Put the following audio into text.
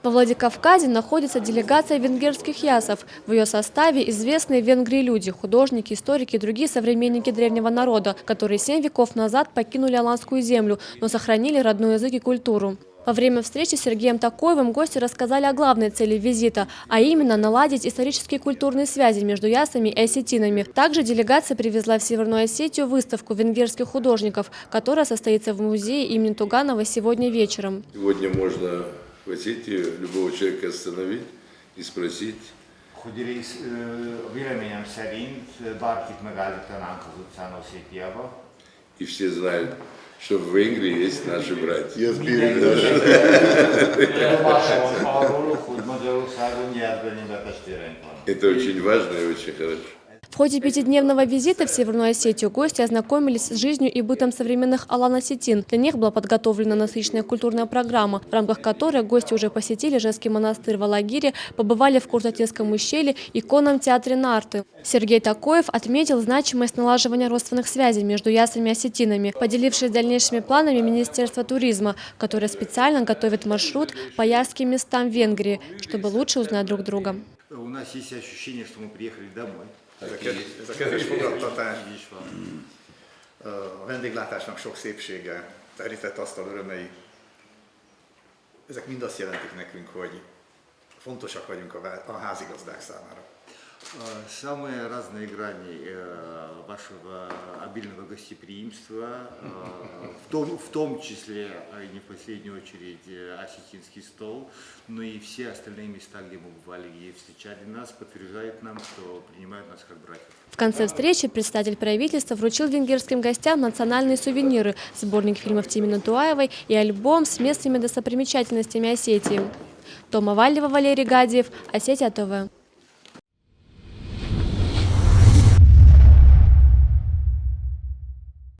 Во Владикавказе находится делегация венгерских ясов. В ее составе известные в Венгрии люди, художники, историки и другие современники древнего народа, которые 7 веков назад покинули Аланскую землю, но сохранили родной язык и культуру. Во время встречи с Сергеем Такоевым гости рассказали о главной цели визита, а именно наладить исторические и культурные связи между ясами и осетинами. Также делегация привезла в Северную Осетию выставку венгерских художников, которая состоится в музее имени Туганова сегодня вечером. Сегодня можно в Осетии любого человека остановить и спросить. И все знают, что в Венгрии есть наши братья. Это очень важно и очень хорошо. В ходе 5-дневного визита в Северную Осетию гости ознакомились с жизнью и бытом современных алан-осетин. Для них была подготовлена насыщенная культурная программа, в рамках которой гости уже посетили женский монастырь в Алагире, побывали в Куртатинском ущелье и конном театре Нарты. Сергей Такоев отметил значимость налаживания родственных связей между ясами и осетинами, поделившись дальнейшими планами Министерства туризма, которое специально готовит маршрут по ясским местам Венгрии, чтобы лучше узнать друг друга. У нас есть ощущение, что мы приехали домой. Ez a közös fogadtatás, a vendéglátásnak sok szépsége, terített asztal örömei, ezek mind azt jelentik nekünk, hogy fontosak vagyunk a házigazdák számára. Самые разные грани вашего обильного гостеприимства, в том числе, и не в последнюю очередь, осетинский стол, но и все остальные места, где мы бывали и встречали нас, подтверждают нам, что принимают нас как братьев. В конце встречи представитель правительства вручил венгерским гостям национальные сувениры, сборник фильмов Тимины Туаевой и альбом с местными достопримечательностями Осетии. Тома Валева, Валерий Гадиев, Осетия ТВ.